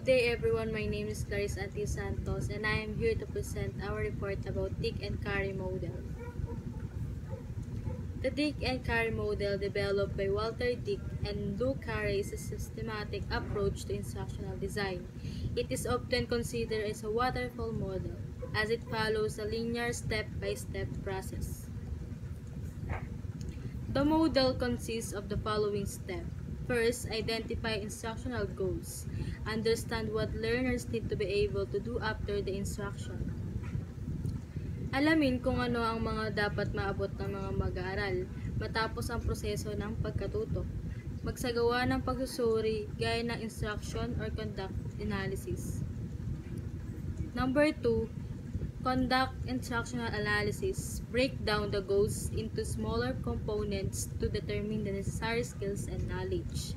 day everyone, my name is Clarice Anti Santos and I am here to present our report about Dick and Carey model. The Dick and Carey model developed by Walter Dick and Lou Carey is a systematic approach to instructional design. It is often considered as a waterfall model as it follows a linear step-by-step process. The model consists of the following steps. First, identify instructional goals. Understand what learners need to be able to do after the instruction. Alamin kung ano ang mga dapat maabot ng mga mag-aaral matapos ang proseso ng pagkatuto. Magsagawa ng pagsusuri gaya ng instruction or conduct analysis. Number 2, conduct instructional analysis. Break down the goals into smaller components to determine the necessary skills and knowledge.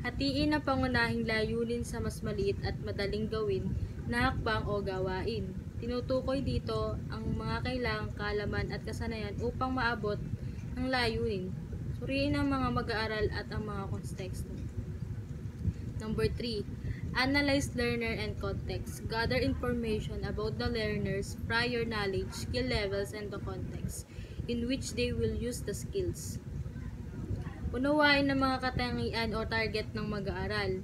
Hatiin ang pangunahing layunin sa mas maliit at madaling gawin na hakbang o gawain. Tinutukoy dito ang mga kailangang kaalaman at kasanayan upang maabot ang layunin. Suriin ang mga mag-aaral at ang mga konteksto. Number 3, analyze learner and context. Gather information about the learner's prior knowledge, skill levels, and the context in which they will use the skills. Unawain ang mga katangian o target ng mag-aaral.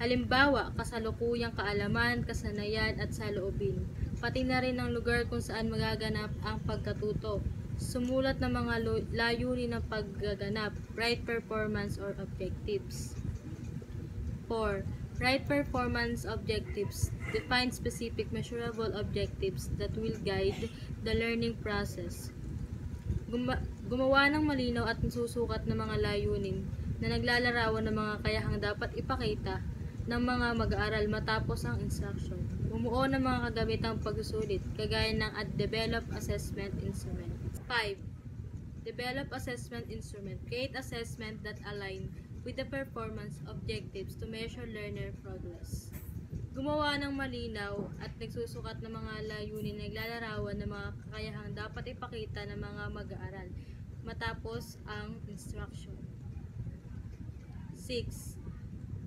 Halimbawa, kasalukuyang kaalaman, kasanayan, at saloobin. Pati na rin ang lugar kung saan magaganap ang pagkatuto. Sumulat ng mga layunin ng paggaganap, right performance or objectives. 4. Right performance objectives. Define specific measurable objectives that will guide the learning process. Gumawa ng malinaw at nasusukat ng mga layunin na naglalarawan ng mga kayahang dapat ipakita ng mga mag-aaral matapos ang instruction. Bumuo ng mga kagamitang pagsusulit, kagaya ng develop assessment instrument. 5. Develop assessment instrument. Create assessment that align with the performance objectives to measure learner progress. Gumawa ng malinaw at nagsusukat ng mga layunin na naglalarawan ng mga kakayahang dapat ipakita ng mga mag-aaral matapos ang instruction. 6.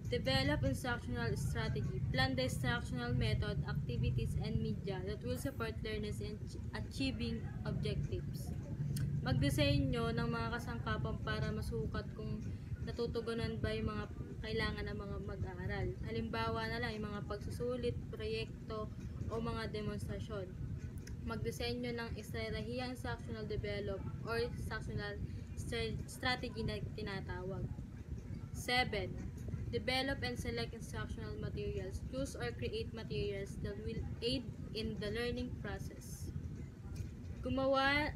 Develop instructional strategy. Plan the instructional method, activities, and media that will support learners in achieving objectives. Magdisenyo ng mga kasangkapan para masukat kung natutugunan ba yung mga kailangan ng mga mag-aaral. Halimbawa na lang yung mga pagsusulit, proyekto, o mga demonstrasyon. Magdisenyo ng estratehiyang instructional develop or instructional strategy na tinatawag. 7. Develop and select instructional materials. Choose or create materials that will aid in the learning process. Gumawa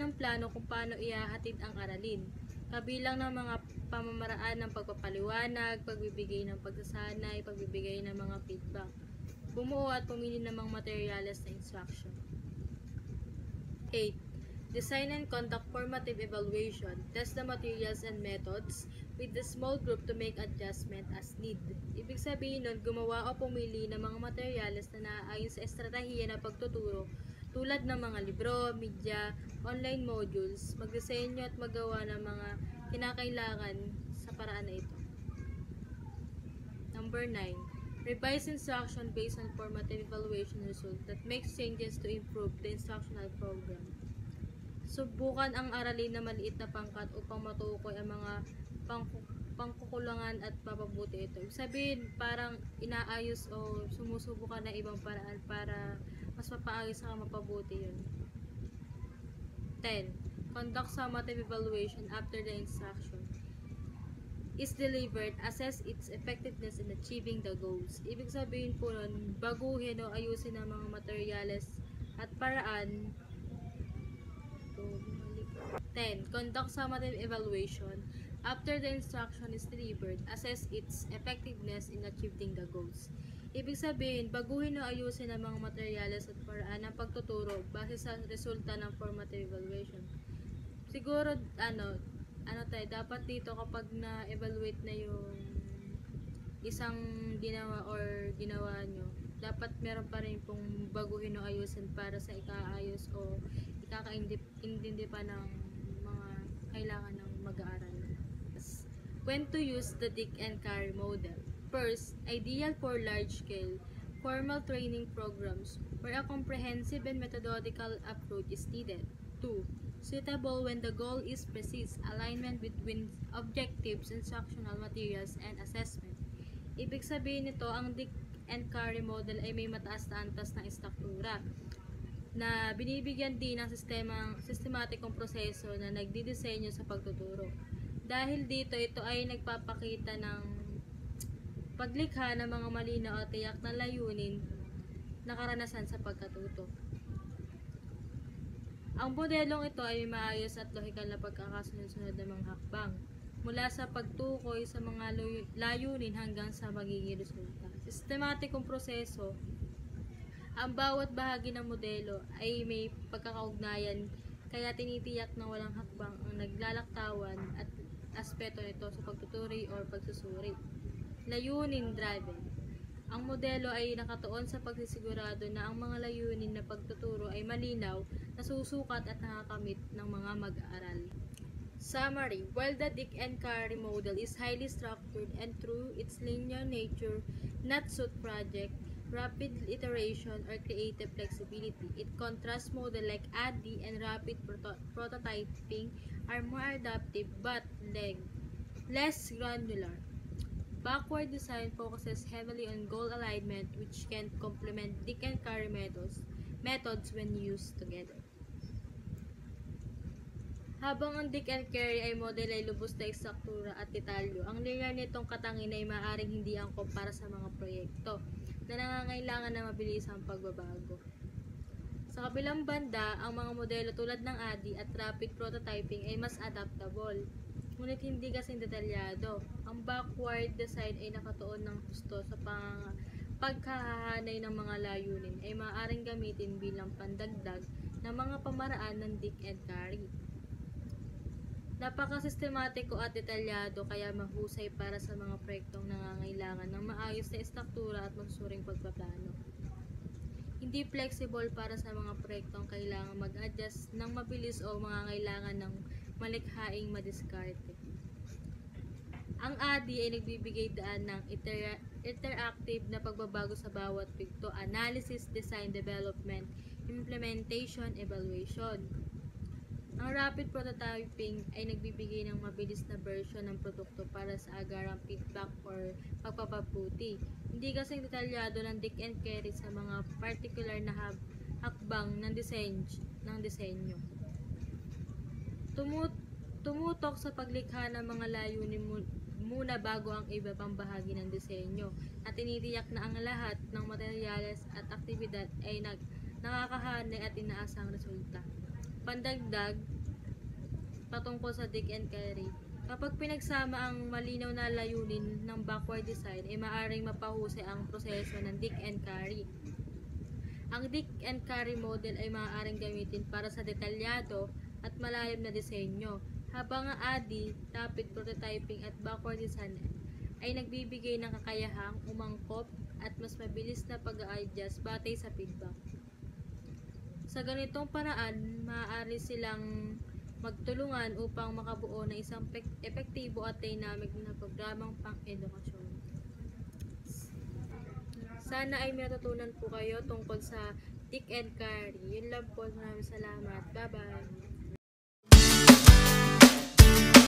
ng plano kung paano ihahatid ang aralin. Kabilang ng mga pamamaraan ng pagpapaliwanag, pagbibigay ng pagsasanay, pagbibigay ng mga feedback. Bumuo at pumili ng mga materyales na instruction. 8. Design and conduct formative evaluation. Test the materials and methods with the small group to make adjustment as need. Ibig sabihin nun, gumawa o pumili ng mga materyales na naaayon sa estratehiya ng pagtuturo tulad ng mga libro, media, online modules, magdisenyo at magawa ng mga kinakailangan sa paraan na ito. Number 9. Revise instruction based on formative evaluation result that makes changes to improve the instructional program. Subukan ang aralin na maliit na pangkat upang matukoy ang mga pangkukulangan at papabuti ito. Ibig sabihin, parang inaayos o sumusubukan na ibang paraan para mas mapaayos at mapabuti yun. 10. Conduct summative evaluation after the instruction is delivered. Assess its effectiveness in achieving the goals. Ibig sabihin po nun, baguhin o ayusin ang mga materyales at paraan. 10. Conduct summative evaluation after the instruction is delivered. Assess its effectiveness in achieving the goals. Ibig sabihin, baguhin o ayusin ang mga materyales at paraan ng pagtuturo base sa resulta ng formative evaluation. Siguro, dapat dito kapag na-evaluate na yung isang ginawa or ginawa nyo, dapat meron pa rin pong baguhin o ayusin para sa ikaayos o ikakaintindi pa ng mga kailangan ng mag-aaral. When to use the Dick and Carey model. First, ideal for large-scale, formal training programs where a comprehensive and methodological approach is needed. 2. Suitable when the goal is precise alignment between objectives, instructional materials, and assessment. Ibig sabihin nito, ang Dick and Carey model ay may mataas na antas ng istruktura na binibigyan din ng sistematikong proseso na nagdidisenyo sa pagtuturo. Dahil dito, ito ay nagpapakita ng paglikha ng mga malinaw at tiyak na layunin na karanasan sa pagkatuto. Ang modelong ito ay maayos at lohikal na pagkakasunod-sunod ng mga hakbang mula sa pagtukoy sa mga layunin hanggang sa magiging resulta. Sistematikong proseso, ang bawat bahagi ng modelo ay may pagkakaugnayan kaya tinitiyak na walang hakbang ang naglalaktawan at aspeto nito sa pagtuturi o pagsusuri. Layunin driven. Ang modelo ay nakatuon sa pagsisigurado na ang mga layunin na pagtuturo ay malinaw, nasusukat at nakakamit ng mga mag-aaral. Summary. While the Dick and Carey model is highly structured and through its linear nature not suit project, rapid iteration, or creative flexibility, it contrasts models like ADDIE and rapid prototyping are more adaptive but less granular. Backward design focuses heavily on goal alignment, which can complement Dick and Carey methods when used together. Habang ang Dick and Carey ay model ay lubos na istruktura at detalyo, ang linear nitong katangin ay maaaring hindi angkop para sa mga proyekto na nangangailangan ng mabilisang pagbabago. Sa kabilang banda, ang mga modelo tulad ng ADDIE at rapid prototyping ay mas adaptable, ngunit hindi kasing detalyado. Ang backward design ay nakatuon ng husto sa pagkahahanay ng mga layunin ay maaaring gamitin bilang pandagdag ng mga pamaraan ng Dick and Carey. Napaka-sistematiko at detalyado kaya mahusay para sa mga proyektong nangangailangan ng maayos na istruktura at magsuring pagpaplano. Hindi flexible para sa mga proyektong kailangan mag-adjust ng mabilis o mangangailangan ng malikhaing madiskarte. Ang ADDIE ay nagbibigay daan ng interactive na pagbabago sa bawat pikto, analysis, design, development, implementation, evaluation. Ang rapid prototyping ay nagbibigay ng mabilis na version ng produkto para sa agarang feedback or pagpapabuti. Hindi kasing detalyado ng Dick and Carey sa mga particular na hakbang ng disenyo. Tumutok sa paglikha ng mga layunin muna bago ang iba pang bahagi ng disenyo at tinitiyak na ang lahat ng materyales at aktibidad ay nakakahanay at inaasang resulta. Pandagdag, patungkol sa Dick and Carey, kapag pinagsama ang malinaw na layunin ng backward design, ay maaaring mapahusay ang proseso ng Dick and Carey. Ang Dick and Carey model ay maaaring gamitin para sa detalyado at malalim na disenyo, habang ang ADDIE, rapid prototyping at backward design ay nagbibigay ng kakayahang umangkop at mas mabilis na pag-a-adjust batay sa feedback. Sa ganitong paraan, maaari silang magtulungan upang makabuo ng isang epektibo at dynamic na programang pang-edukasyon. Sana ay matutunan po kayo tungkol sa Dick and Carey. Yun lang po. Maraming salamat. Bye-bye.